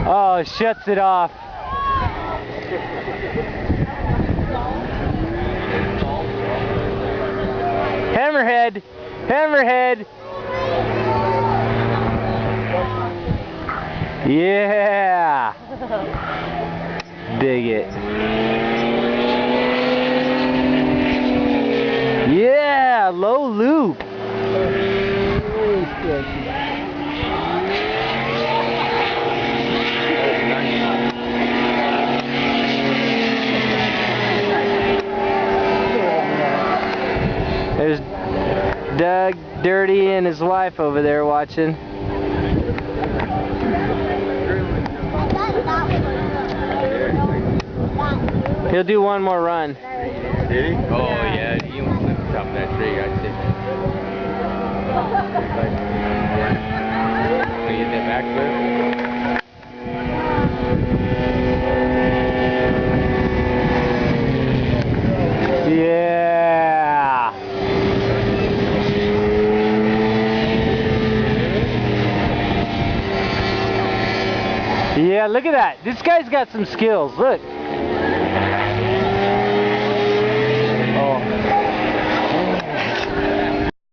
Oh, shuts it off. Hammerhead! Hammerhead! Yeah! Dig it. Yeah! Low loop! There's Doug Dirty and his wife over there watching. He'll do one more run. Did he? Oh yeah, he went to the top of that tree. I think. Can you get that backflip? Yeah. Yeah, look at that. This guy's got some skills. Look.